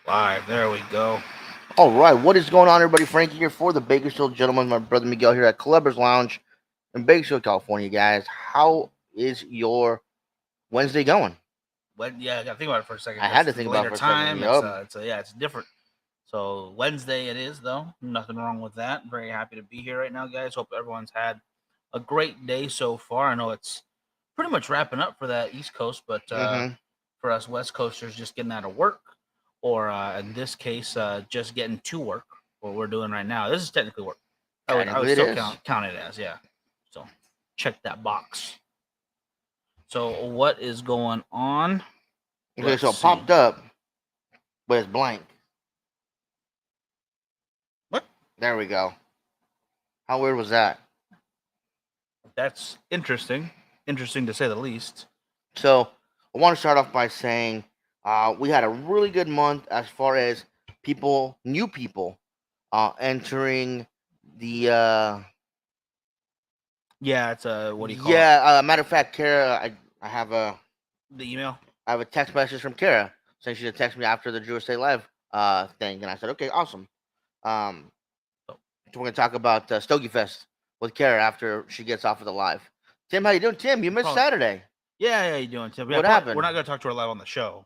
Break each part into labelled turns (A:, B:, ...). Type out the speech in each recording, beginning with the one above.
A: Live. There we go.
B: All right, what is going on, everybody? Frankie here for the Bakersfield Gentlemen. My brother Miguel here at Clubbers Lounge in Bakersfield, California. Guys, how is your Wednesday going?
A: But yeah, I got to think about it for a second
B: I had
A: because
B: to
A: it's
B: think
A: the
B: about it
A: later
B: for a second.
A: time.
B: Yup.
A: It's different. So Wednesday it is though. Nothing wrong with that. Very happy to be here right now, guys. Hope everyone's had a great day so far. I know it's pretty much wrapping up for that East Coast, but
B: Mm-hmm.
A: for us West Coasters, just getting out of work, or in this case, just getting to work. What we're doing right now. This is technically work. I would
B: Technically, it
A: still
B: is.
A: count it as, yeah. So check that box. So what is going on?
B: Okay,
A: Let's
B: so it
A: see.
B: popped up, but it's blank.
A: What?
B: There we go. How weird was that?
A: That's interesting. Interesting to say the least.
B: So I want to start off by saying we had a really good month as far as new people, entering the
A: Yeah, it's what do you call it?
B: yeah. Matter of fact, Kara, I have a
A: The email.
B: text message from Kara saying she should text me after the Drew Estate Live thing, and I said okay, awesome. Um,
A: Oh,
B: so we're gonna talk about Stogie Fest with Kara after she gets off of the live. Tim, how you doing? Tim, you missed
A: probably.
B: Saturday.
A: Yeah, you doing, Tim? Yeah,
B: What
A: probably. We're
B: happened?
A: not gonna talk to her live on the show.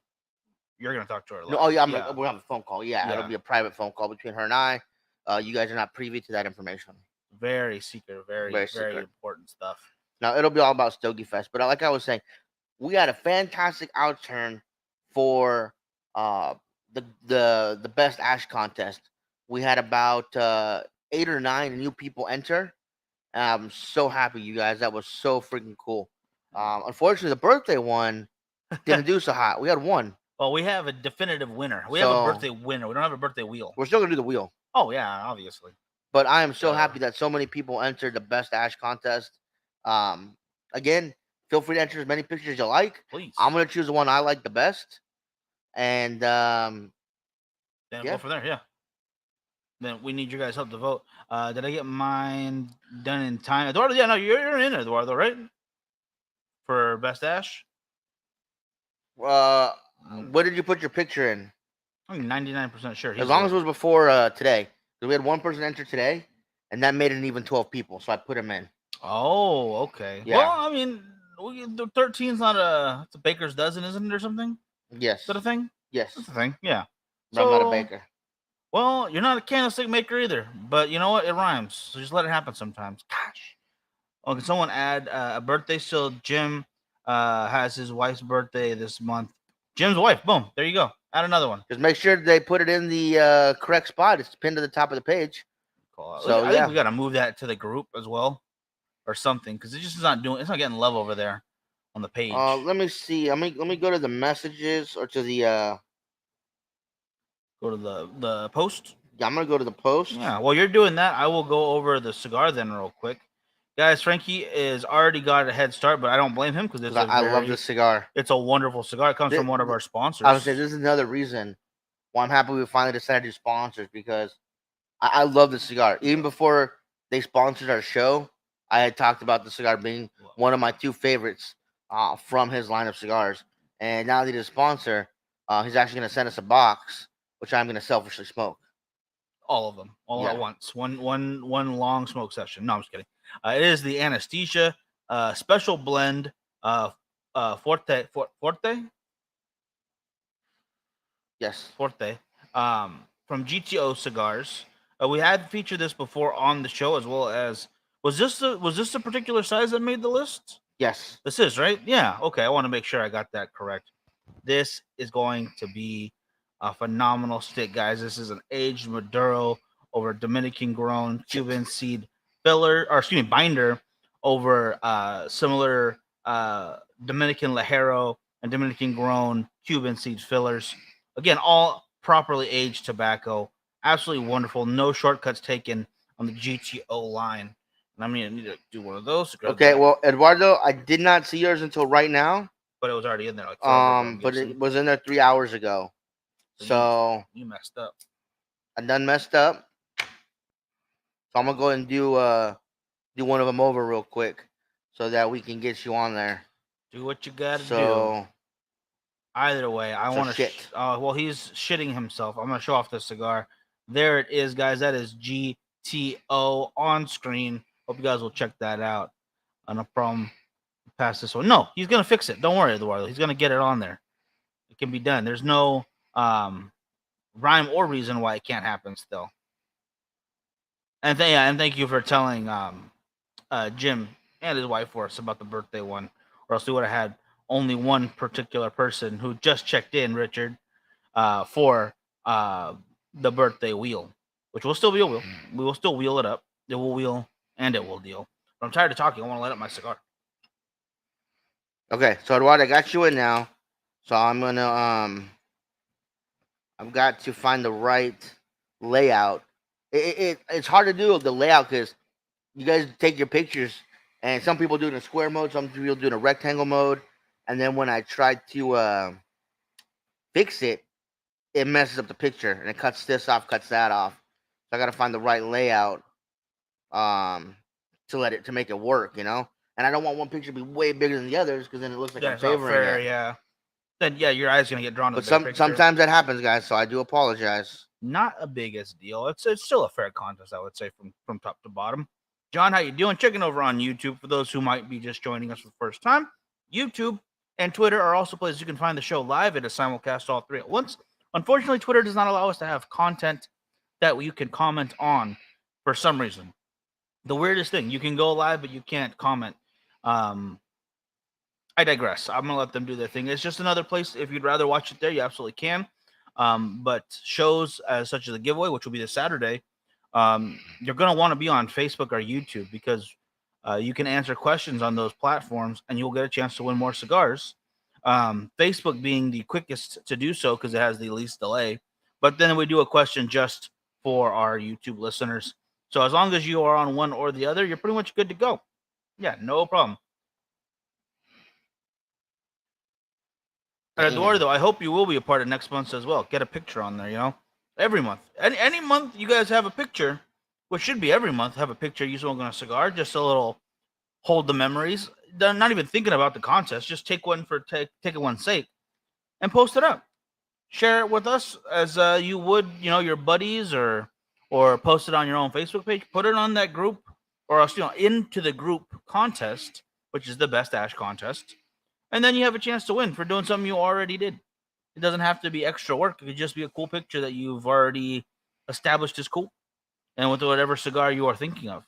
A: You're gonna talk to her
B: No, oh
A: live.
B: yeah,
A: Yeah,
B: we'll have a phone call. Yeah, it'll
A: yeah.
B: be a private phone call between her and I. You guys are not privy to that information.
A: Very secret. Very,
B: Very
A: very
B: secret.
A: important stuff.
B: Now it'll be all about Stogie Fest. But like I was saying, we had a fantastic outturn for uh, the best Ash contest. We had about 8 or 9 new people enter. I'm so happy, you guys. That was so freaking cool. Unfortunately, the birthday one didn't do so hot. We had one,
A: Well, we have a definitive winner. We have a
B: so
A: birthday winner. We don't have a birthday wheel.
B: we're still gonna do the wheel.
A: Oh yeah, obviously.
B: But I am so
A: Whatever.
B: happy that so many people entered the best Ash contest. Um, Again, feel free to enter as many pictures as you like.
A: Please.
B: I'm gonna choose the one I like the best, and
A: Then go
B: yeah,
A: from there. Yeah. Then we need your guys' help to vote. Did I get mine done in time? Eduardo, yeah, no, you're in it, Eduardo, right? For best Ash.
B: uh,
A: Mm,
B: what did you put your picture in?
A: I'm 99% sure
B: As
A: he's
B: long
A: it.
B: as it was before today, because we had one person enter today, and that made it an even 12 people, so I put him in.
A: Oh, okay. Well,
B: Yeah.
A: I mean, the 13's not it's a baker's dozen, isn't it, or something? Is
B: Yes.
A: that a thing?
B: Yes.
A: That's a thing. Yeah.
B: But I'm not a
A: So,
B: baker.
A: well, you're not a candlestick maker either, but you know what? It rhymes, so just let it happen sometimes. Gosh. Oh, can someone add a birthday? So Jim has his wife's birthday this month. Jim's wife. Boom. There you go. Add another one.
B: Just make sure they put it in the correct spot. It's pinned to the top of the page.
A: Call out.
B: So
A: I think
B: yeah.
A: we got to move that to the group as well, or something, because it just is not doing. It's not getting love over there on the page.
B: Let me see. Let me go to the messages or to the.
A: Go to the post.
B: Yeah, I'm gonna go to the post.
A: Yeah. While you're doing that, I will go over the cigar then real quick. Guys, Frankie is already got a head start, but I don't blame him because it's
B: I love this cigar.
A: it's a wonderful cigar. It comes
B: This,
A: from one of our
B: I would say
A: sponsors.
B: this is another reason why I'm happy we finally decided to do sponsors because I love the cigar. Even before they sponsored our show, I had talked about the cigar being one of my two favorites from his line of cigars. And now that he's a sponsor, he's actually going to send us a box, which I'm going to selfishly smoke.
A: All of them, all
B: Yeah.
A: at once. One long smoke session. No, I'm just kidding. It is the Anesthesia special blend
B: Yes.
A: Forte from GTO Cigars. We had featured this before on the show as well as was this the particular size that made the list?
B: Yes.
A: This is right. Yeah. Okay. I want to make sure I got that correct. This is going to be a phenomenal stick, guys. This is an aged Maduro over Dominican grown Cuban seed filler, or excuse me, binder over similar Dominican Lajero and Dominican grown Cuban seed fillers. Again, all properly aged tobacco. Absolutely wonderful. No shortcuts taken on the GTO line. And I'm gonna need to do one of those.
B: Okay. Well, Eduardo, I did not see yours until right now.
A: But it was already in there like forever ago. I'm
B: But
A: guessing.
B: it was in there 3 hours ago. So
A: you messed up.
B: I done messed up. So I'm gonna go ahead and do one of them over real quick, so that we can get you on there.
A: Do what you gotta do.
B: So
A: Either way, I
B: So
A: want to.
B: shit.
A: Well, he's shitting himself. I'm gonna show off the cigar. There it is, guys. That is GTO on screen. Hope you guys will check that out. No problem. Pass this one. No, he's gonna fix it. Don't worry, Eduardo. He's gonna get it on there. It can be done. There's no rhyme or reason why it can't happen still. And thank you for telling Jim and his wife for us about the birthday one, or else we would have had only one particular person who just checked in, Richard, for uh, the birthday wheel, which will still be a wheel. We will still wheel it up. It will wheel and it will deal. But I'm tired of talking. I want to light up my cigar.
B: Okay, so Eduardo, I got you in now. So I'm gonna I've got to find the right layout. It's hard to do the layout because you guys take your pictures, and some people do it in square mode, some people do it in rectangle mode, and then when I try to fix it, it messes up the picture and it cuts this off, cuts that off. So I got to find the right layout um, to make it work, you know. And I don't want one picture to be way bigger than the others because then it looks like I'm
A: That's not
B: favoring
A: fair.
B: it.
A: Yeah. Then yeah, your eyes gonna get drawn to
B: But
A: the bigger picture.
B: sometimes that happens, guys. So I do apologize.
A: Not a biggest deal. It's still a fair contest, I would say, from top to bottom. John, how you doing? Checking over on YouTube for those who might be just joining us for the first time. YouTube and Twitter are also places you can find the show live. It is simulcast all three at once. Unfortunately, Twitter does not allow us to have content that you can comment on for some reason. The weirdest thing, you can go live, but you can't comment. I digress. I'm gonna let them do their thing. It's just another place. If you'd rather watch it there, you absolutely can. But shows as such as the giveaway, which will be this Saturday, you're gonna want to be on Facebook or YouTube because you can answer questions on those platforms, and you'll get a chance to win more cigars. Facebook being the quickest to do so because it has the least delay. But then we do a question just for our YouTube listeners. So as long as you are on one or the other, you're pretty much good to go. Yeah, no problem. And Eduardo, I hope you will be a part of next month's as well. Get a picture on there, you know, every month. Any month you guys have a picture, which should be every month, have a picture you smoking a cigar, just a little hold the memories. Not even thinking about the contest, just take one for take it one's sake, and post it up. Share it with us as you would, you know, your buddies or post it on your own Facebook page. Put it on that group, or else into the group contest, which is the best ash contest, and then you have a chance to win for doing something you already did. It doesn't have to be extra work. It could just be a cool picture that you've already established is cool, and with whatever cigar you are thinking of.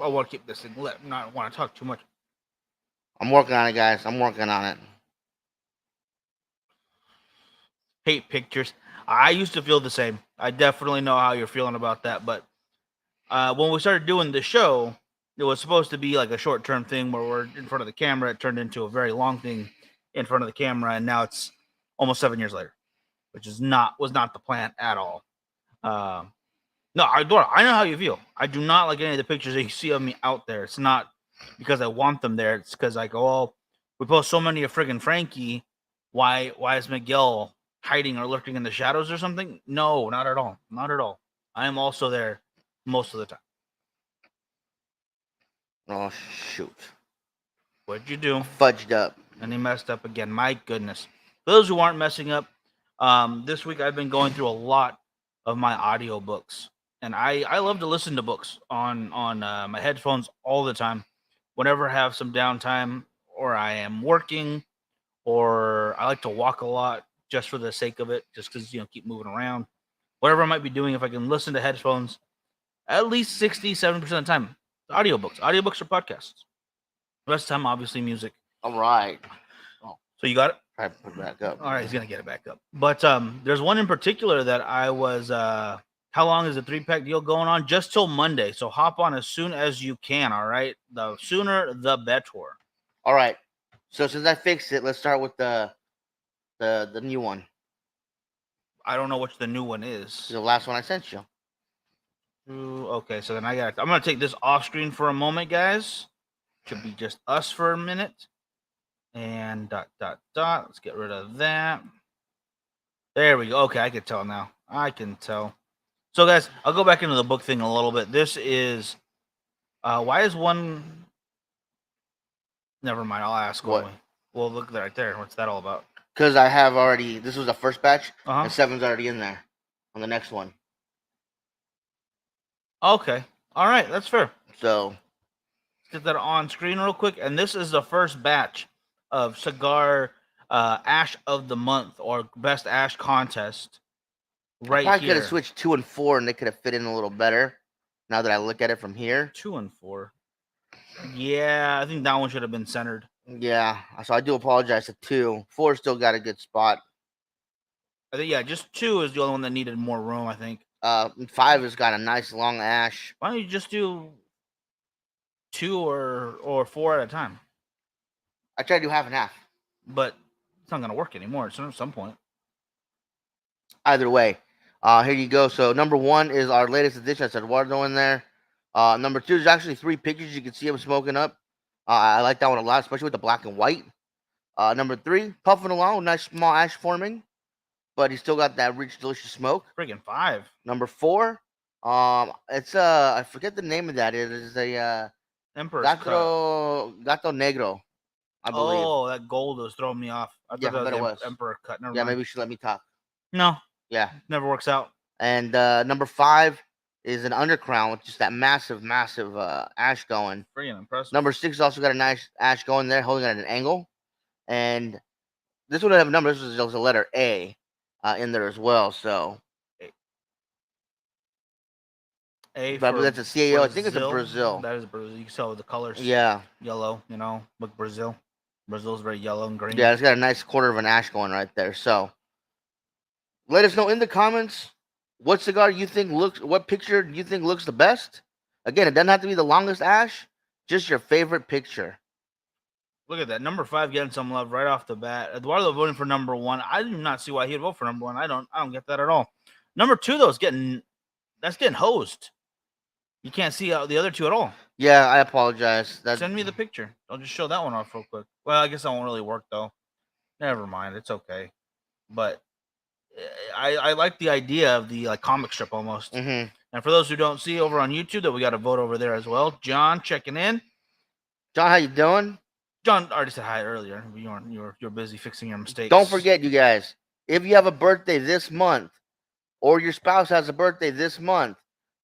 A: I want to keep this thing lit. Not want to talk too much.
B: I'm working on it, guys. I'm working on it.
A: Hate pictures. I used to feel the same. I definitely know how you're feeling about that. But when we started doing the show, it was supposed to be like a short-term thing where we're in front of the camera. It turned into a very long thing in front of the camera, and now it's almost 7 years later, which was not the plan at all. No, I know how you feel. I do not like any of the pictures that you see of me out there. It's not because I want them there. It's because I go, oh, we post so many of friggin' Frankie. Why is Miguel hiding or lurking in the shadows or something? No, not at all. Not at all. I am also there most of the time.
B: Oh shoot!
A: What'd you do?
B: Fudged up.
A: And he messed up again. My goodness. For those who aren't messing up, this week I've been going through a lot of my audio books, and I love to listen to books on my headphones all the time. Whenever I have some downtime, or I am working, or I like to walk a lot just for the sake of it, just because keep moving around. Whatever I might be doing, if I can listen to headphones, at least 60-70% of the time, audiobooks or podcasts. The rest of the time, obviously, music.
B: All right.
A: Oh, so you got it?
B: Try to put it back up.
A: All right, he's gonna get it back up. But there's one in particular that I was. How long is the 3-pack deal going on? Just till Monday. So hop on as soon as you can. All right, the sooner the better.
B: All right. So since I fixed it, let's start with the new one.
A: I don't know which the new one is.
B: The last one I sent you.
A: Okay, so then I'm gonna take this off screen for a moment, guys. Should be just us for a minute. And ... Let's get rid of that. There we go. Okay, I can tell now. I can tell. So, guys, I'll go back into the book thing a little bit. This is why is one Never mind. I'll ask when
B: What?
A: we. Well, look right there. What's that all about?
B: Because I have already. This was the first batch,
A: Uh
B: and
A: huh.
B: 7's already in there on the next one.
A: Okay. All right. That's fair.
B: So
A: Get that on screen real quick. And this is the first batch of cigar Ash of the Month or Best Ash contest
B: I
A: right
B: probably could have
A: here.
B: switched 2 and 4, and they could have fit in a little better. Now that I look at it from here,
A: 2 and 4. Yeah, I think that one should have been centered.
B: yeah. So I do apologize to 2. 4 still got a good spot.
A: I think yeah, just 2 is the only one that needed more room. I think.
B: 5 has got a nice long ash.
A: Why don't you just do 2 or 4 at a time?
B: I tried to do half and half.
A: But it's not gonna work anymore. At some point.
B: Either way, here you go. So number 1 is our latest edition. That's Eduardo in there. Number 2 is actually 3 pictures. You can see him smoking up. I like that one a lot, especially with the black and white. Number 3, puffing along, nice small ash forming, but he still got that rich, delicious smoke.
A: Friggin' 5.
B: Number 4, it's I forget the name of that. It is a
A: Emperor's cut.
B: Gato Negro, I believe.
A: Oh, that gold was throwing me off. I
B: Yeah,
A: thought that
B: I bet it
A: was
B: was.
A: the Emperor cut. Never
B: Yeah,
A: mind.
B: maybe you should let me talk.
A: No,
B: Yeah,
A: never works out.
B: and number 5 is an undercrown with just that massive, massive ash going.
A: Friggin' impressive.
B: Number 6 also got a nice ash going there, holding it at an angle, and this one I have a number. This is just a letter A in there as well. So,
A: A
B: but
A: for
B: that's a CAO. I think it's a Brazil.
A: That is Brazil. You can tell the colors.
B: Yeah,
A: Yellow, look Brazil. Brazil's very yellow and green.
B: yeah, it's got a nice quarter of an ash going right there. So, let us know in the comments what cigar you think looks, what picture you think looks the best. Again, it doesn't have to be the longest ash, just your favorite picture.
A: Look at that. Number 5 getting some love right off the bat. Eduardo voting for number 1. I do not see why he'd vote for number 1. I don't get that at all. Number 2 though is getting hosed. You can't see the other 2 at all.
B: Yeah, I apologize.
A: Send me the picture. I'll just show that one off real quick. Well, I guess that won't really work though. Never mind. It's okay. But I like the idea of the comic strip almost.
B: Mm-hmm.
A: And for those who don't see over on YouTube, that we got a vote over there as well. John checking in.
B: John, how you doing?
A: John already said hi earlier. You're busy fixing your mistakes.
B: Don't forget, you guys, if you have a birthday this month, or your spouse has a birthday this month,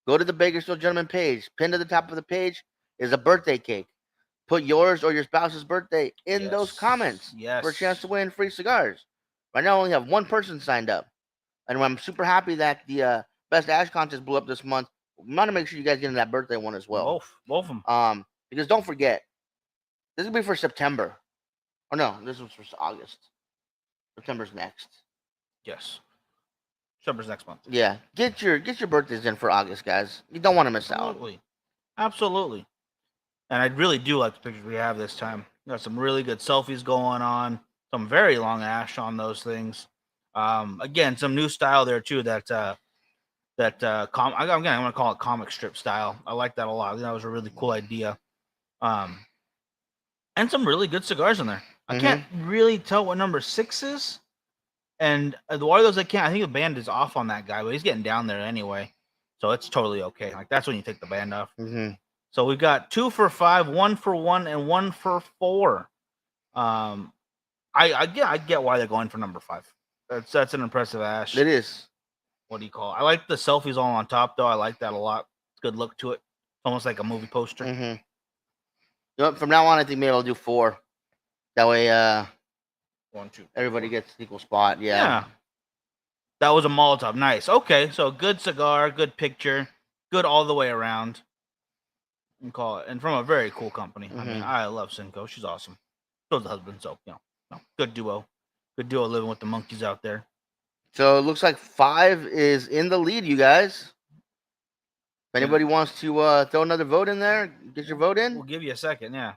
B: go to the Bakersfield Gentleman page. Pinned to the top of the page is a birthday cake. Put yours or your spouse's birthday in those comments for a chance to win free cigars. Right now, I only have one person signed up, and I'm super happy that the Best Ash contest blew up this month. We want to make sure you guys get in that birthday one as well.
A: Both of them.
B: Because don't forget, this will be for September. Oh no, this was for August. September's next.
A: Yes. September's next month.
B: Yeah, get your birthdays in for August, guys. You don't want to miss out.
A: Absolutely. And I really do like the pictures we have this time. Got some really good selfies going on. Some very long ash on those things. Again, some new style there too. I'm gonna call it comic strip style. I like that a lot. I think that was a really cool idea. And some really good cigars in there. I can't really tell what number 6 is. And Eduardo's I think the band is off on that guy, but he's getting down there anyway. So it's totally okay. Like that's when you take the band off.
B: Mm-hmm.
A: So we've got 2 for 5, 1 for 1, and 1 for 4. I get why they're going for number 5. That's an impressive ash.
B: It is.
A: What do you call it? I like the selfies all on top though. I like that a lot. It's a good look to it. It's almost like a movie poster.
B: Mm-hmm. From now on, I think maybe I'll do 4. That way,
A: 1, 2,
B: everybody gets an equal spot. Yeah.
A: That was a Molotov. Nice. Okay, so good cigar, good picture, good all the way around. And call it, and from a very cool company. I mean, I love Cinco. She's awesome. So's the husband. So good duo. Good duo living with the monkeys out there.
B: So it looks like 5 is in the lead, you guys. If anybody wants to throw another vote in there, get your vote in.
A: We'll give you a second. Yeah.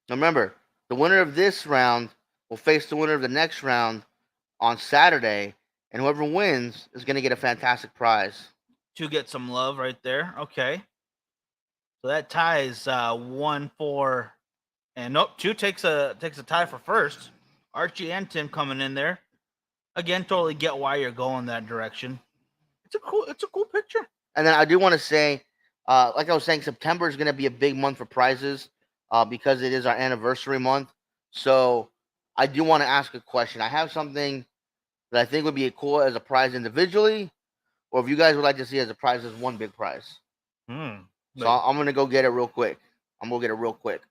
B: Now remember, the winner of this round will face the winner of the next round on Saturday, and whoever wins is going to get a fantastic prize.
A: 2 get some love right there. Okay. So that ties 1, 4, and nope. 2 takes a tie for first. Archie and Tim coming in there. Again, totally get why you're going that direction. It's a cool picture.
B: And then I do want to say, Like I was saying, September is going to be a big month for prizes because it is our anniversary month. So I do want to ask a question. I have something that I think would be cool as a prize individually, or if you guys would like to see as a prize as one big prize.
A: Hmm.
B: So
A: Like,
B: I'm going to go get it real quick. I'm going to get it real quick.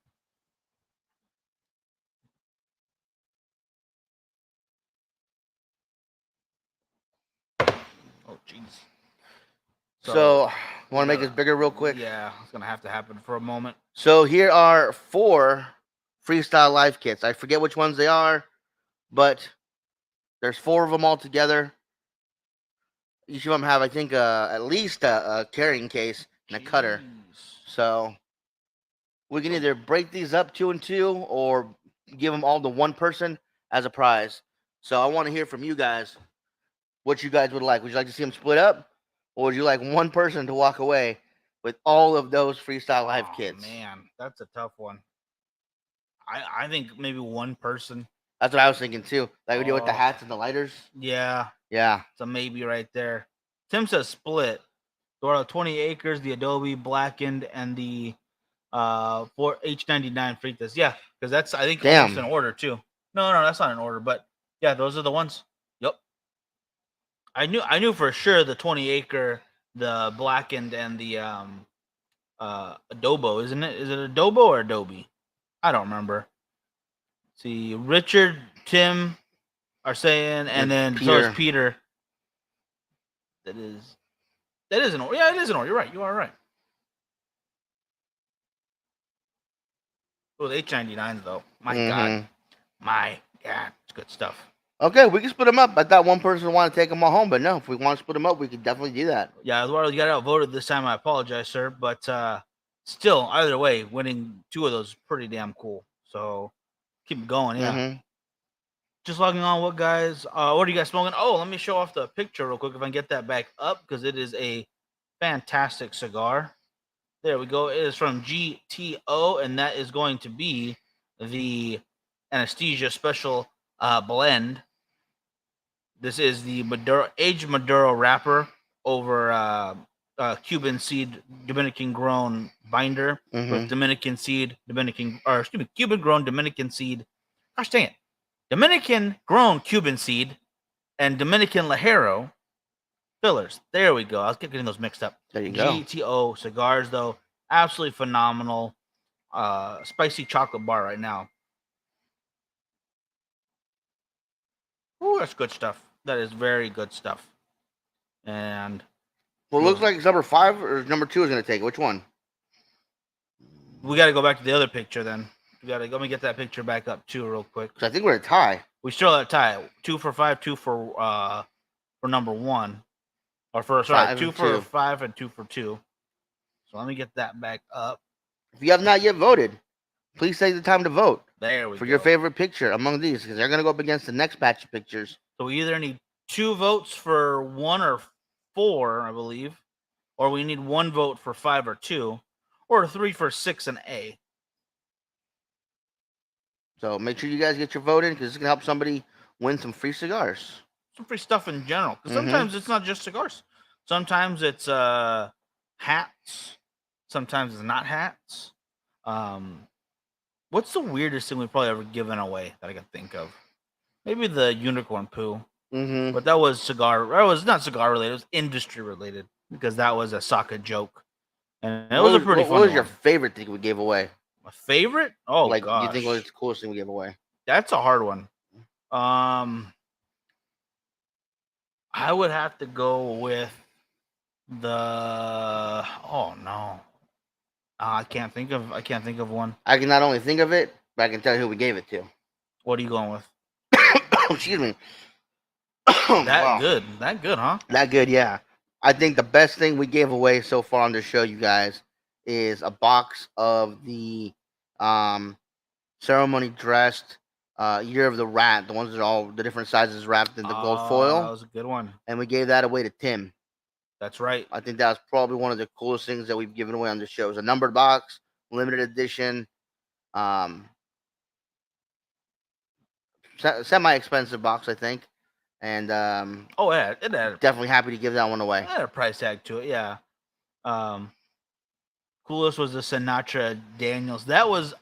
A: oh, jeez.
B: So I want to
A: we
B: make this
A: gotta-
B: bigger real quick.
A: Yeah, it's gonna have to happen for a moment.
B: So here are 4 freestyle live kits. I forget which ones they are, but there's 4 of them all together. Each of them have, I think, at least a carrying case and a cutter.
A: Jeez.
B: So we can either break these up 2 and 2, or give them all to one person as a prize. So I want to hear from you guys what you guys would like. Would you like to see them split up, or would you like one person to walk away with all of those freestyle live
A: Oh,
B: kits?
A: man, that's a tough one. I think maybe one person.
B: That's what I was thinking too. Like we do with the
A: Oh.
B: hats and the lighters.
A: Yeah,
B: Yeah.
A: it's a maybe right there. Tim says split. There are 20 acres, the Adobe blackened, and the for H99 Fritas. Yeah, because that's I think almost
B: Damn.
A: in order too. No, that's not in order, but yeah, those are the ones. Yep. I knew for sure the 20 acre, the blackened, and the adobo, isn't it? Is it adobo or adobe? I don't remember. See, Richard, Tim are saying, and then so is
B: Peter.
A: Peter. That is an order. Yeah, it is an order. You're right. You are right. Oh, the H99s though. My God, it's good stuff.
B: Okay, we can split them up. I thought one person wanted to take them all home, but no, if we want to split them up, we could definitely do that.
A: Yeah, Eduardo, you got outvoted this time. I apologize, sir, but still, either way, winning 2 of those is pretty damn cool. So keep going. Yeah. Just logging on. What guys? What are you guys smoking? Oh, let me show off the picture real quick if I can get that back up because it is a fantastic cigar. There we go. It is from GTO, and that is going to be the Anesthesia Special blend. This is the aged Maduro wrapper over Cuban seed Dominican grown binder with Dominican seed Cuban grown Dominican seed. Gosh dang it, Dominican grown Cuban seed and Dominican Lajero fillers. There we go. I was getting those mixed up.
B: There you go.
A: GTO cigars though, absolutely phenomenal. Spicy chocolate bar right now. Ooh, that's good stuff. That is very good stuff. And
B: Well, it looks like it's number 5 or number 2 is going to take it. Which one?
A: we got to go back to the other picture then. We got to let me get that picture back up too, real quick.
B: Because I think we're at a tie.
A: We still at a tie. 2 for 5, 2 for number 1, or for sorry, 2 for
B: 2.
A: 5 and 2 for 2. So let me get that back up.
B: If you have not yet voted, please take the time to vote
A: There we
B: for
A: go.
B: your favorite picture among these, because they're going to go up against the next batch of pictures.
A: So we either need 2 votes for 1 or 4, I believe, or we need 1 vote for 5 or 2, or 3 for 6 and A.
B: So make sure you guys get your vote in, because it's going to help somebody win some free cigars.
A: Some free stuff in general. Because sometimes it's not just cigars. Sometimes it's hats. Sometimes it's not hats. What's the weirdest thing we've probably ever given away that I can think of? Maybe the unicorn poo. But that was cigar. That was not cigar related. It was industry related because that was a socket joke, and it was a pretty fun.
B: What was your favorite thing we gave away?
A: My favorite? Oh,
B: like
A: gosh.
B: you think was the coolest thing we gave away?
A: That's a hard one. I would have to go with the. Oh no, I can't think of one.
B: I can not only think of it, but I can tell you who we gave it to.
A: What are you going with?
B: Excuse me.
A: That good, huh?
B: That good, yeah. I think the best thing we gave away so far on the show, you guys, is a box of the ceremony dressed Year of the Rat, the ones that are all the different sizes wrapped in the gold foil.
A: That was a good one.
B: And we gave that away to Tim.
A: That's right.
B: I think that was probably one of the coolest things that we've given away on the show. It's a numbered box, limited edition, semi-expensive box, I think. And
A: it had
B: definitely happy to give that one away.
A: It had a price tag to it, yeah. Coolest was the Sinatra Daniels. That was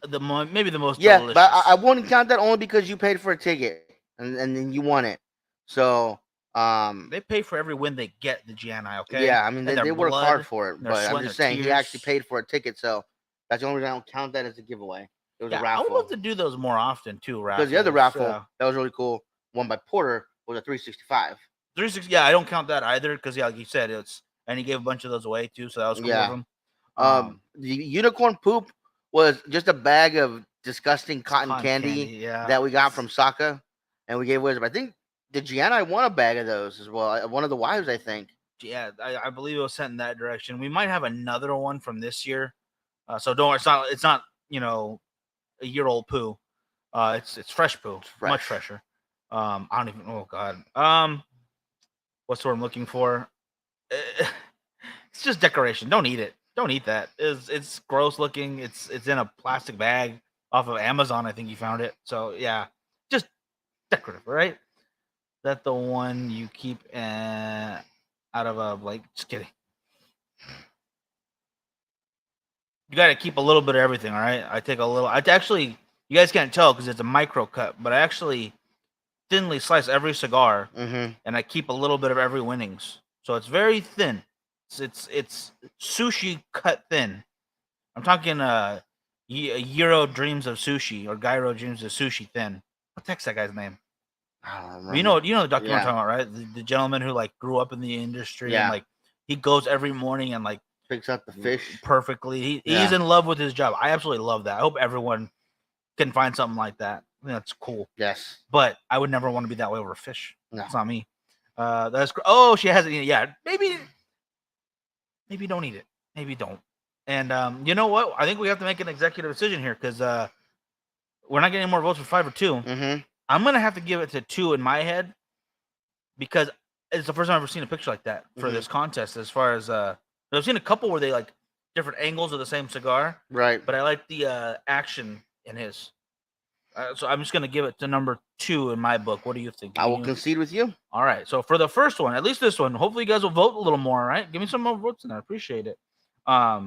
A: maybe the most
B: Yeah, but
A: delicious.
B: I wouldn't count that only because you paid for a ticket and then you won it. So
A: They pay for every win they get, the GNI, okay?
B: yeah, I mean
A: And their
B: they work hard
A: blood,
B: for it,
A: and their
B: but I'm
A: sweat, and
B: just
A: their
B: saying he actually
A: tears.
B: paid for a ticket, so that's the only reason I don't count that as a giveaway. It was a
A: Yeah, I would
B: raffle
A: love to do those more often too.
B: because the other
A: Raffles.
B: raffle that was really cool, won by Porter, was a 365.
A: 360. Yeah, I don't count that either because yeah, like you said, it's and he gave a bunch of those away too, so that was cool of
B: Yeah.
A: him.
B: The unicorn poop was just a bag of disgusting cotton
A: Cotton
B: candy
A: yeah.
B: that we got from Saka, and we gave away. I think the Gianna won a bag of those as well. One of the wives, I think.
A: Yeah, I believe it was sent in that direction. We might have another one from this year, so don't worry. It's not a year old poo. It's fresh poo,
B: It's fresh.
A: much fresher. I don't even. Oh God. What's the word I'm looking for? It's just decoration. Don't eat it. Don't eat that. It's gross looking. It's in a plastic bag off of Amazon. I think you found it. So yeah, just decorative, right? That the one you keep out of a like. Just kidding. You got to keep a little bit of everything. All right. I take a little. I actually. You guys can't tell because it's a micro cut, but I actually thinly slice every cigar,
B: Mm-hmm.
A: and I keep a little bit of every winnings. So it's very thin. It's sushi cut thin. I'm talking Euro dreams of sushi or Gyro dreams of sushi thin. What the heck's that guy's name?
B: I don't remember.
A: You know the documentary
B: Yeah.
A: I'm talking about, right? The gentleman who like grew up in the industry and
B: Yeah.
A: like he goes every morning and like
B: Picks up the fish.
A: perfectly. He's
B: Yeah.
A: in love with his job. I absolutely love that. I hope everyone can find something like that. I think that's cool.
B: Yes.
A: But I would never want to be that way over fish.
B: No.
A: It's not me. Oh, she hasn't eaten it. Yeah, maybe don't eat it. Maybe don't. And you know what? I think we have to make an executive decision here because we're not getting any more votes for 5 or 2.
B: Mm-hmm.
A: I'm gonna have to give it to 2 in my head because it's the first time I've ever seen a picture like that for this contest. As far as I've seen a couple where they like different angles of the same cigar,
B: Right.
A: but I like the action in his. So I'm just gonna give it to number 2 in my book. What do you think?
B: I will concede with you.
A: All right. So for the first one, at least this one, hopefully you guys will vote a little more. All right, give me some more votes in there. I appreciate it. What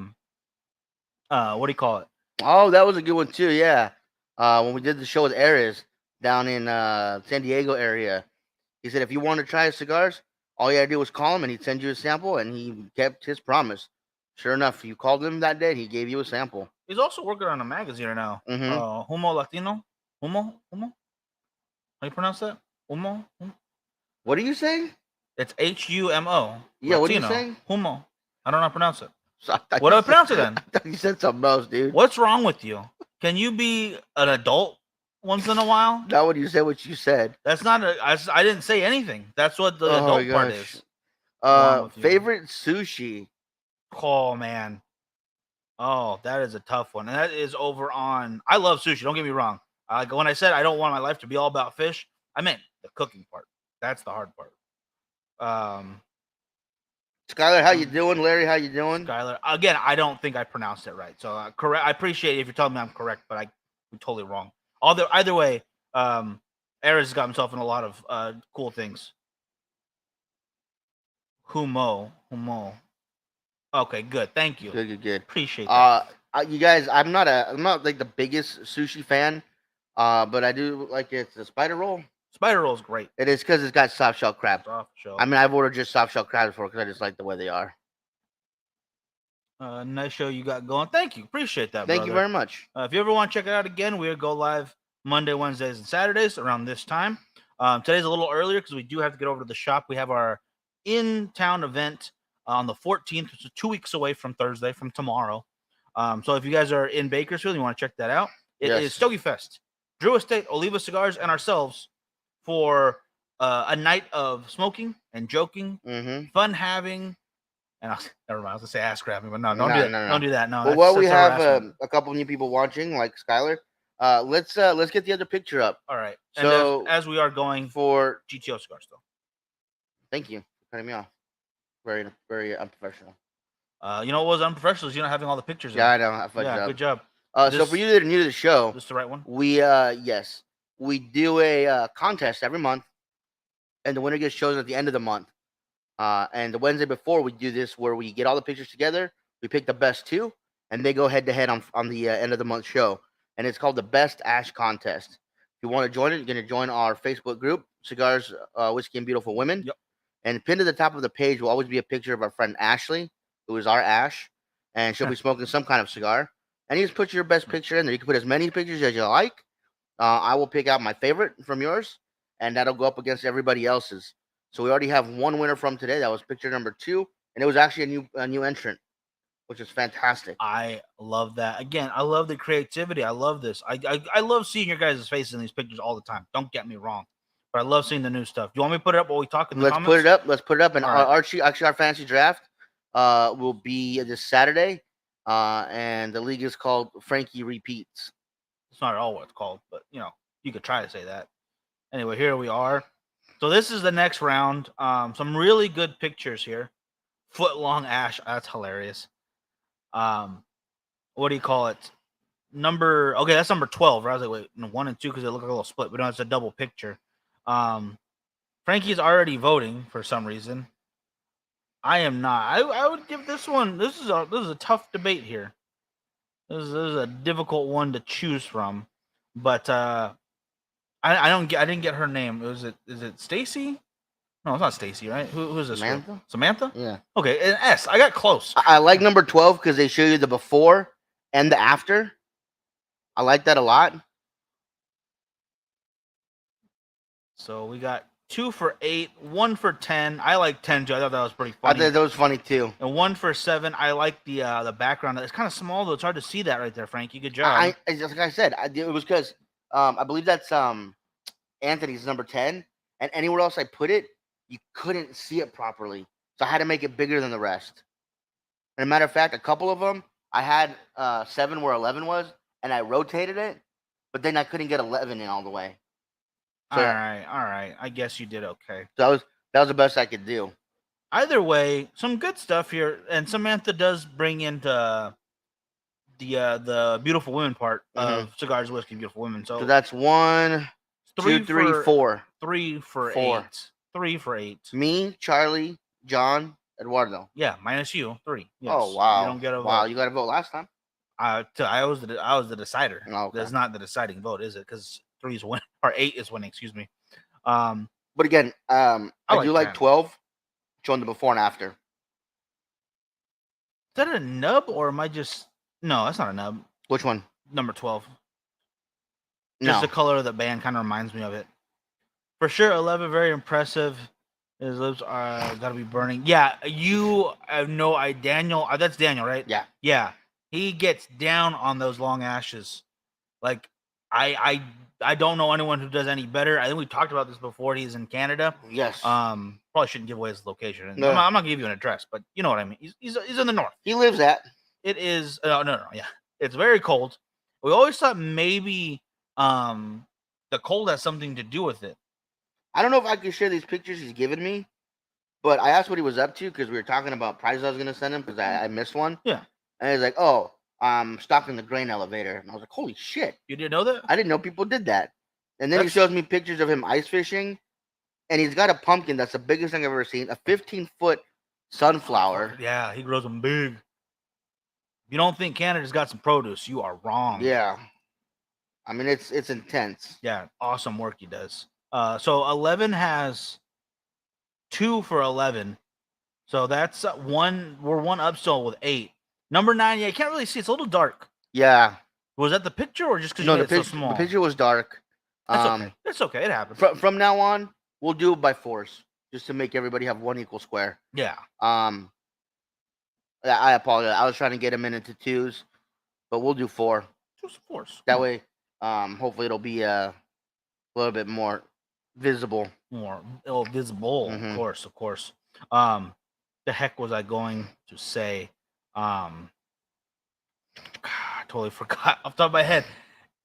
A: do you call it?
B: Oh, that was a good one too. Yeah. When we did the show with Ares down in San Diego area, he said if you want to try his cigars, all you had to do was call him and he'd send you a sample, and he kept his promise. Sure enough, you called him that day, and he gave you a sample.
A: He's also working on a magazine right now.
B: Mm-hmm.
A: Humo Latino. Humo. How do you pronounce that? Humo.
B: What are you saying?
A: It's HUMO.
B: Yeah, what are you
A: Latino.
B: saying?
A: Humo. I don't know how to pronounce it.
B: So
A: What do I pronounce it then?
B: I thought you said something else, dude.
A: What's wrong with you? Can you be an adult once in a while?
B: Not when you said what you said.
A: That's not. I didn't say anything. That's what the adult part is.
B: Favorite sushi.
A: Oh man. Oh, that is a tough one, and that is over on. I love sushi. Don't get me wrong. When I said I don't want my life to be all about fish, I meant the cooking part. That's the hard part.
B: Skylar, how you doing? Larry, how you doing?
A: Skylar. Again, I don't think I pronounced it right. So correct. I appreciate it if you're telling me I'm correct, but I'm totally wrong. Either way, Ares has got himself in a lot of cool things. Humo. Okay, good. Thank you.
B: Good.
A: Appreciate that.
B: You guys, I'm not like the biggest sushi fan, but I do like it's a spider roll.
A: Spider roll is great.
B: It is because it's got soft shell crab.
A: Soft shell.
B: I mean, I've ordered just soft shell crabs before because I just like the way they are.
A: Nice show you got going. Thank you. Appreciate that.
B: Thank you very much.
A: If you ever want to check it out again, we go live Monday, Wednesdays, and Saturdays around this time. Today's a little earlier because we do have to get over to the shop. We have our in-town event on the 14th, which is 2 weeks away from Thursday, from tomorrow. So if you guys are in Bakersfield, you want to check that out. It is Stogie Fest, Drew Estate, Oliva Cigars, and ourselves for a night of smoking and joking, fun having. And never mind, I was gonna say ass grabbing, but no, don't do that. No.
B: Well, while we have a couple new people watching, like Skylar, let's get the other picture up.
A: All right.
B: So
A: and as we are going
B: for
A: GTO cigars, though.
B: Thank you for cutting me off. Very, very unprofessional.
A: You know what was unprofessional is you not having all the pictures.
B: Yeah, I know. I fucked up.
A: Good job.
B: So for you that are new to the show,
A: this is the right one.
B: We we do a contest every month, and the winner gets chosen at the end of the month. And the Wednesday before, we do this where we get all the pictures together, we pick the best 2, and they go head to head on the end of the month show, and it's called the Best Ash Contest. If you want to join it, you're going to join our Facebook group, Cigars, Whiskey, and Beautiful Women.
A: Yep.
B: And pinned to the top of the page will always be a picture of our friend Ashley, who is our Ash, and she'll be smoking some kind of cigar. And you just put your best picture in there. You can put as many pictures as you like. I will pick out my favorite from yours, and that'll go up against everybody else's. So we already have one winner from today. That was picture number 2, and it was actually a new entrant, which is fantastic.
A: I love that. Again, I love the creativity. I love this. I love seeing your guys' faces in these pictures all the time. Don't get me wrong, but I love seeing the new stuff. Do you want me to put it up while we talk in the comments?
B: Put it up. Let's put it up. And
A: All right.
B: our fantasy draft will be this Saturday, and the league is called Frankie Repeats.
A: It's not at all what it's called, but you could try to say that. Anyway, here we are. So this is the next round. Some really good pictures here. Foot long ash. That's hilarious. What do you call it? That's number 12. Right? I was like, wait, 1 and 2 because they look like a little split, but no, it's a double picture. Frankie's already voting for some reason. I am not. I would give this one. This is a tough debate here. This is a difficult one to choose from, but I didn't get her name. Is it Stacy? No, it's not Stacy, right? Who's this?
B: Samantha?
A: Girl? Samantha?
B: Yeah.
A: Okay, an S. I got close.
B: I like number 12 because they show you the before and the after. I like that a lot.
A: So we got 2 for 8, 1 for 10. I like 10 too. I thought that was pretty funny.
B: I thought that was funny too.
A: And 1 for 7. I like the background. It's kind of small though. It's hard to see that right there, Frankie. Good job.
B: Just like I said, it was because I believe that's Anthony's number 10, and anywhere else I put it, you couldn't see it properly, so I had to make it bigger than the rest. And a matter of fact, a couple of them I had 7 where 11 was, and I rotated it, but then I couldn't get 11 in all the way.
A: So, all right. I guess you did okay.
B: So that was the best I could do.
A: Either way, some good stuff here, and Samantha does bring into the beautiful women part of Cigars, Whiskey, Beautiful Women. So
B: that's 1, 2, 3, 4.
A: 3 for 8. 3 for 8.
B: Me, Charlie, John, Eduardo.
A: Yeah, minus you, 3. Yes.
B: Oh wow!
A: You don't get a vote.
B: Wow, you got a vote last time.
A: I was the decider.
B: Oh, okay.
A: That's not the deciding vote, is it? Because 3 is winning, or 8 is winning. Excuse me.
B: But again, I do like 12. Showing the before and after.
A: Is that a nub, or am I just? No, that's not a nub.
B: Which one?
A: Number 12.
B: No.
A: Just the color of the band kind of reminds me of it. For sure, 11, very impressive. His lips are gotta be burning. Yeah, you have no idea. Daniel, that's Daniel, right?
B: Yeah.
A: Yeah. He gets down on those long ashes. Like, I don't know anyone who does any better. I think we talked about this before. He's in Canada.
B: Yes.
A: Probably shouldn't give away his location.
B: No.
A: I'm not gonna give you an address, but you know what I mean. He's in the north.
B: He lives at.
A: It is no, yeah. It's very cold. We always thought maybe the cold has something to do with it.
B: I don't know if I can share these pictures he's given me, but I asked what he was up to because we were talking about prizes I was gonna send him because I missed one.
A: Yeah.
B: And he's like, "Oh, I'm stuck in the grain elevator," and I was like, "Holy shit!
A: You didn't know that?
B: I didn't know people did that." And then he shows me pictures of him ice fishing, and he's got a pumpkin that's the biggest thing I've ever seen, a 15-foot sunflower.
A: Yeah, he grows them big. If you don't think Canada's got some produce, you are wrong.
B: Yeah. I mean, it's intense.
A: Yeah, awesome work he does. So 11 has 2 for 11. So that's one. We're one up still with 8. Number 9, yeah, you can't really see. It's a little dark.
B: Yeah.
A: Was that the picture or just because
B: no,
A: you made it so small?
B: The picture was dark.
A: That's okay. It's okay. It happens.
B: From now on, we'll do it by force, just to make everybody have one equal square.
A: Yeah.
B: I apologize. I was trying to get him into 2s, but we'll do 4.
A: Just force.
B: That way, hopefully it'll be a little bit more visible.
A: More visible, of course. The heck was I going to say? God, I totally forgot off the top of my head.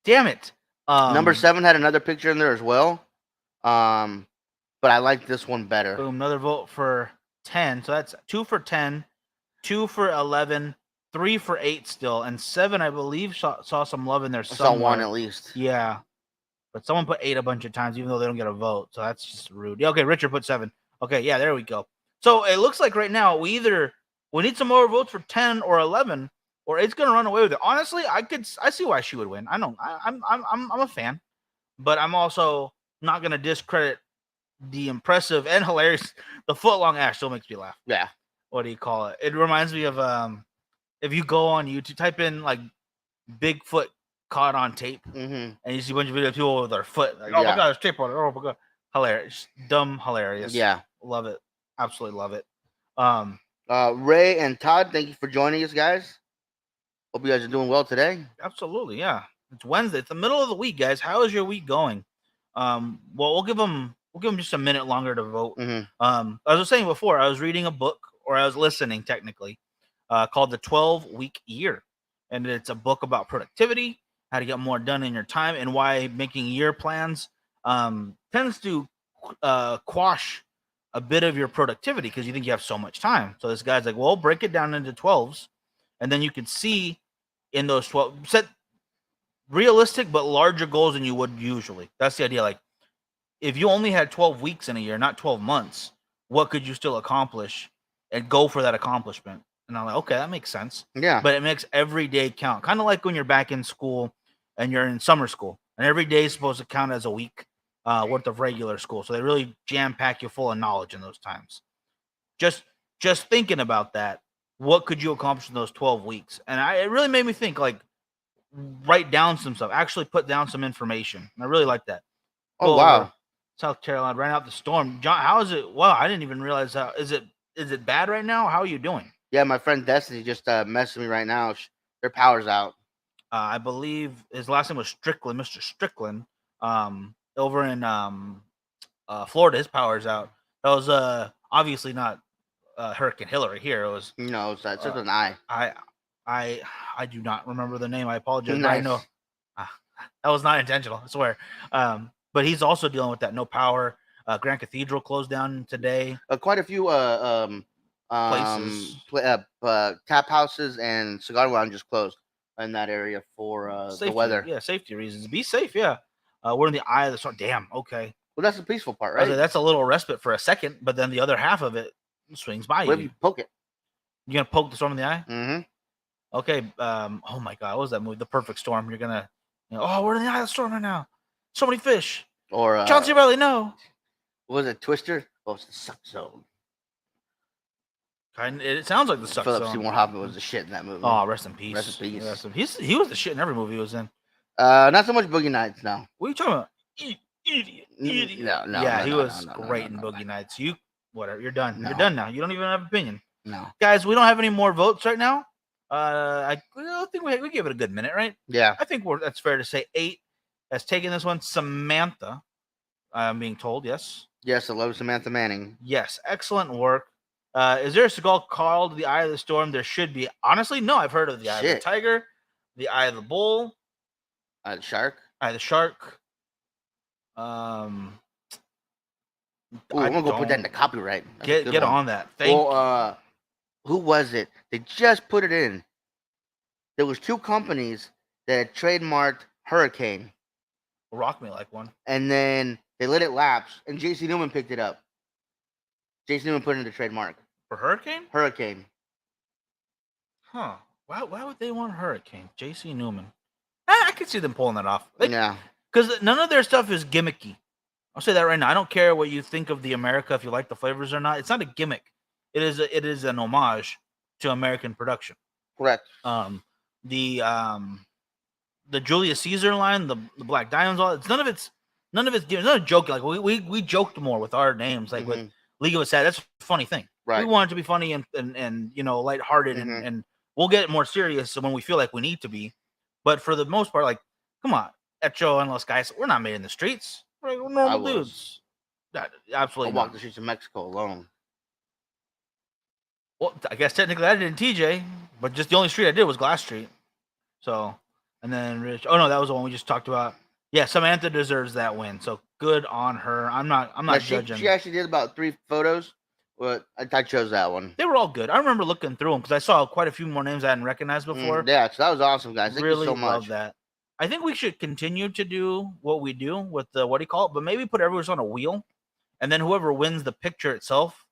A: Damn it.
B: Number 7 had another picture in there as well. But I like this one better.
A: Boom, another vote for 10. So that's 2 for 10, 2 for 11, 3 for 8 still, and 7, I believe, saw some love in there somewhere.
B: I saw 1 at least.
A: Yeah. But someone put 8 a bunch of times, even though they don't get a vote. So that's just rude. Yeah, okay, Richard put 7. Okay, yeah, there we go. So it looks like right now we need some more votes for 10 or 11. or it's gonna run away with it. Honestly, I see why she would win. I know I'm a fan, but I'm also not gonna discredit the impressive and hilarious. The foot long Ash still makes me laugh.
B: Yeah.
A: What do you call it? It reminds me of if you go on YouTube, type in like Bigfoot caught on tape,
B: Mm-hmm.
A: and you see a bunch of videos of people with their foot. Like, oh my
B: Yeah.
A: god, there's tape on it. Oh my god, hilarious, dumb, hilarious.
B: Yeah.
A: Love it, absolutely love it.
B: Ray and Todd, thank you for joining us, guys. Hope you guys are doing well today.
A: Absolutely, yeah. It's Wednesday. It's the middle of the week, guys. How is your week going? Well, we'll give them just a minute longer to vote.
B: Mm-hmm.
A: As I was saying before, I was reading a book, or I was listening technically, called The 12-Week Year, and it's a book about productivity, how to get more done in your time, and why making year plans tends to quash a bit of your productivity because you think you have so much time. So this guy's like, well, break it down into 12s, and then you can see in those 12 set realistic but larger goals than you would usually. That's the idea. Like, if you only had 12 weeks in a year, not 12 months, what could you still accomplish and go for that accomplishment? And I'm like, okay, that makes sense.
B: Yeah.
A: But it makes every day count. Kind of like when you're back in school and you're in summer school, and every day is supposed to count as a week worth of regular school. So they really jam pack you full of knowledge in those times. Just thinking about that, what could you accomplish in those 12 weeks? And it really made me think, like, write down some stuff, actually put down some information. And I really like that.
B: Oh,
A: Go
B: wow.
A: over South Carolina, ran out the storm. John, how is it? Wow, I didn't even realize how is it bad right now? How are you doing?
B: Yeah, my friend Destiny just messaged me right now. Their power's out.
A: I believe his last name was Strickland, Mr. Strickland. Over in Florida, his power's out. That was obviously not Hurricane Hillary here. It was
B: No, it's just an I.
A: I do not remember the name. I apologize. But I
B: Nice.
A: know that was not intentional. I swear. But he's also dealing with that. No power. Grand Cathedral closed down today.
B: Quite a few
A: Places.
B: tap houses and cigar lounges closed in that area for
A: Safety,
B: the weather.
A: Yeah, safety reasons. Be safe. Yeah. We're in the eye of the storm. Damn. Okay.
B: Well, that's the peaceful part,
A: I was
B: right?
A: like, that's a little respite for a second, but then the other half of it swings by
B: What if
A: you.
B: you poke it?
A: You gonna poke the storm in the eye?
B: Mm-hmm.
A: Okay. Oh my God, what was that movie? The Perfect Storm. You're gonna, oh, we're in the eye of the storm right now. So many fish.
B: Or
A: John C. Reilly, no.
B: what was it, Twister? Oh, it's the suck zone.
A: It sounds like the suck
B: Philip
A: zone.
B: Seymour Hoffman was the shit in that movie.
A: Oh, rest in peace.
B: Rest in peace.
A: He was the shit in every movie he was in.
B: Not so much Boogie Nights now.
A: What are you talking about? Idiot.
B: No.
A: Yeah, he
B: no,
A: was
B: no,
A: great in Boogie Nights. You, whatever. You're done.
B: No.
A: You're done now. You don't even have an opinion.
B: No.
A: Guys, we don't have any more votes right now. I think we give it a good minute, right?
B: Yeah.
A: I think that's fair to say. 8 has taken this one. Samantha, I'm being told, yes.
B: Yes, I love Samantha Manning.
A: Yes, excellent work. Is there a cigar called the Eye of the Storm? There should be. Honestly, no. I've heard of the Eye of the Tiger, the Eye of the Bull,
B: The Shark.
A: Eye of the Shark.
B: Ooh, I'm gonna go put that in the copyright.
A: Get on that.
B: Who was it? They just put it in. There was 2 companies that had trademarked Hurricane.
A: Rock me like one.
B: And then they let it lapse, and J.C. Newman picked it up. J.C. Newman put in the trademark.
A: For Hurricane?
B: Hurricane.
A: Huh. Why would they want Hurricane? J.C. Newman. I could see them pulling that off.
B: Yeah.
A: Because none of their stuff is gimmicky. I'll say that right now. I don't care what you think of the America, if you like the flavors or not. It's not a gimmick. It is an homage to American production.
B: Correct.
A: The Julius Caesar line, the Black Diamonds, all it's none of it's it's not a joke. Like we joked more with our names, like with League of Sad. That's a funny thing.
B: Right.
A: We want it to be funny and lighthearted, and we'll get more serious when we feel like we need to be. But for the most part, like, come on, Echo and Los Guys, we're not made in the streets. We're normal dudes. Absolutely.
B: I walked the streets of Mexico alone.
A: Well, I guess technically I did in TJ, but just the only street I did was Glass Street. So, and then Rich. Oh no, that was the one we just talked about. Yeah, Samantha deserves that win. So good on her. I'm not judging.
B: She actually did about 3 photos, but I chose that one.
A: They were all good. I remember looking through them because I saw quite a few more names I hadn't recognized before.
B: Yeah, so that was awesome, guys. Thank
A: really
B: you so much.
A: Love that. I think we should continue to do what we do with the what do you call it, but maybe put everyone's on a wheel, and then whoever wins the picture itself,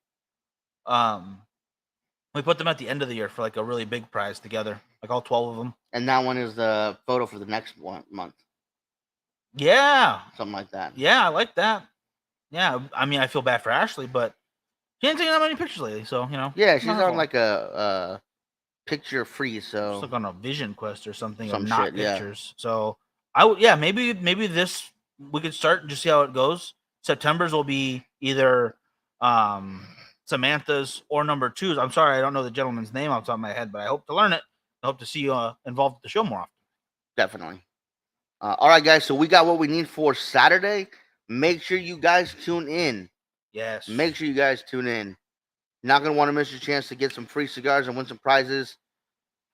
A: We put them at the end of the year for like a really big prize together, like all 12 of them.
B: And that one is the photo for the next month,
A: Yeah,
B: something like that.
A: yeah, I like that. Yeah, I mean, I feel bad for Ashley, but she ain't taking that many pictures lately, so you know.
B: Yeah,
A: not
B: she's
A: her
B: on
A: fault.
B: like a picture free,
A: Just
B: so
A: like on a vision quest or something of
B: some
A: not
B: shit. Yeah,
A: pictures. So I would, yeah, maybe this we could start and just see how it goes. September's will be either um Samantha's or number two's. I'm sorry, I don't know the gentleman's name off the top of my head, but I hope to learn it. I hope to see you involved with the show more often.
B: definitely. All right, guys. So we got what we need for Saturday. Make sure you guys tune in.
A: Yes.
B: Make sure you guys tune in. Not gonna want to miss your chance to get some free cigars and win some prizes.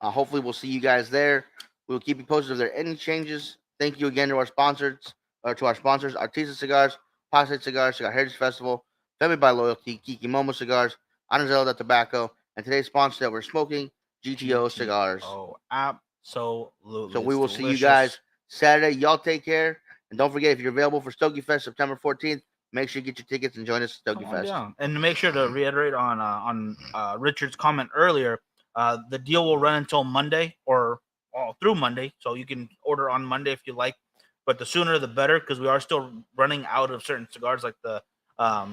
B: Hopefully, we'll see you guys there. We'll keep you posted if there are any changes. Thank you again to our sponsors, Artisa Cigars, Pasate Cigars, Cigar Heritage Festival, Family by Loyalty, Kiki Momo Cigars, Anazelda Tobacco, and today's sponsor that we're smoking, GTO Cigars.
A: Oh, absolutely.
B: So we
A: It's
B: will see you
A: delicious.
B: guys Saturday. Y'all take care. And don't forget, if you're available for Stogie Fest September 14th, make sure you get your tickets and join us at Stogie
A: Come on
B: Fest.
A: down. And to make sure to reiterate on Richard's comment earlier, the deal will run until Monday or through Monday, so you can order on Monday if you like. But the sooner the better, because we are still running out of certain cigars like the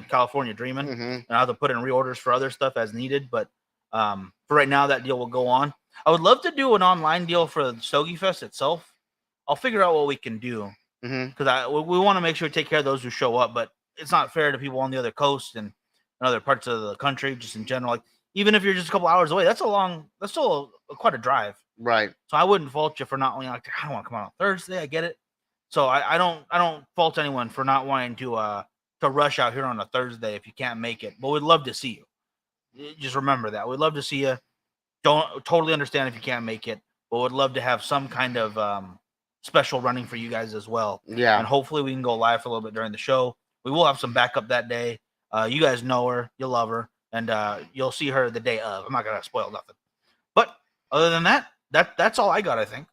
A: California Dreamin',
B: Mm-hmm.
A: and I have to put in reorders for other stuff as needed. But for right now, that deal will go on. I would love to do an online deal for the Stogie Fest itself. I'll figure out what we can do
B: Mm-hmm.
A: because we want to make sure we take care of those who show up, but it's not fair to people on the other coast and other parts of the country, just in general. Like even if you're just a couple hours away, that's still quite a drive.
B: Right.
A: So I wouldn't fault you for not wanting. Like, I don't want to come out on Thursday. I get it. So I don't fault anyone for not wanting to rush out here on a Thursday if you can't make it. But we'd love to see you. Just remember that we'd love to see you. Don't totally understand if you can't make it, but would love to have some kind of special running for you guys as well.
B: Yeah.
A: And hopefully we can go live for a little bit during the show. We will have some backup that day. You guys know her, you love her, and you'll see her the day of. I'm not gonna spoil nothing. But other than that, that's all I got, I think.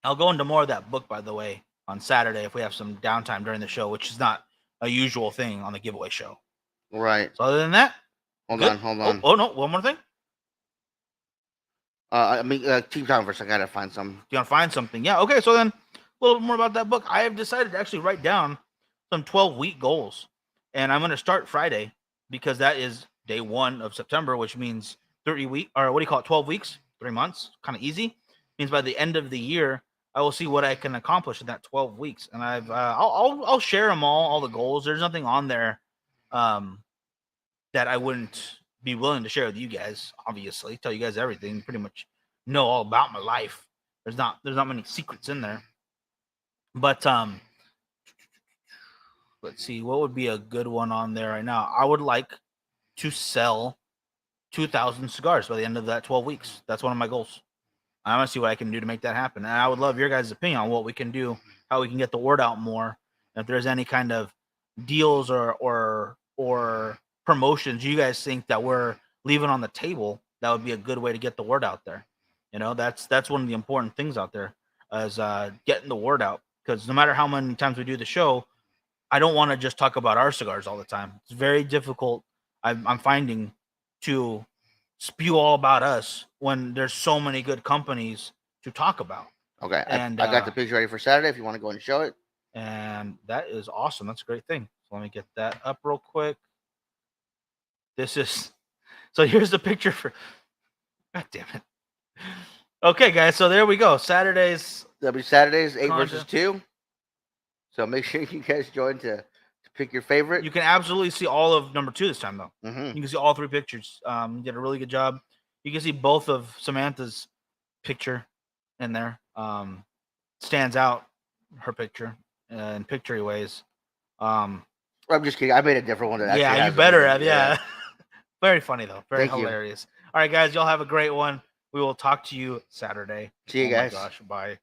A: I'll go into more of that book, by the way, on Saturday if we have some downtime during the show, which is not a usual thing on the giveaway show.
B: Right.
A: So other than that,
B: hold on.
A: Oh no, one more thing.
B: Keep talking for a second. I gotta find some.
A: You want to find something? Yeah. Okay. So then, a little bit more about that book. I have decided to actually write down some 12-week goals, and I'm going to start Friday because that is day 1 of September, which means 30 weeks, or what do you call it? 12 weeks, 3 months. Kind of easy. Means by the end of the year, I will see what I can accomplish in that 12 weeks, and I'll share them all the goals. There's nothing on there that I wouldn't be willing to share with you guys. Obviously, tell you guys everything. Pretty much know all about my life. There's not many secrets in there. But let's see, what would be a good one on there right now? I would like to sell 2,000 cigars by the end of that 12 weeks. That's one of my goals. I want to see what I can do to make that happen. And I would love your guys' opinion on what we can do, how we can get the word out more. If there's any kind of deals or promotions you guys think that we're leaving on the table, that would be a good way to get the word out there. You know, that's one of the important things out there is getting the word out. Because no matter how many times we do the show, I don't want to just talk about our cigars all the time. It's very difficult. I'm finding to spew all about us when there's so many good companies to talk about.
B: Okay,
A: And
B: I got the picture ready for Saturday. If you want to go and show it,
A: and that is awesome. That's a great thing. So let me get that up real quick. This is so. Here's the picture for. God damn it. Okay, guys. So there we go. Saturdays.
B: That'll be Saturdays, 8
A: Content.
B: versus 2. So make sure you guys join to pick your favorite.
A: You can absolutely see all of number 2 this time, though.
B: Mm-hmm.
A: You can see all 3 pictures. You did a really good job. You can see both of Samantha's picture in there. Stands out, her picture in picture ways.
B: I'm just kidding. I made a different one. That
A: Yeah, you better have. Yeah. Very funny, though. Very hilarious. All right, guys. Y'all have a great one. We will talk to you Saturday.
B: See you guys.
A: Oh, my gosh. Bye.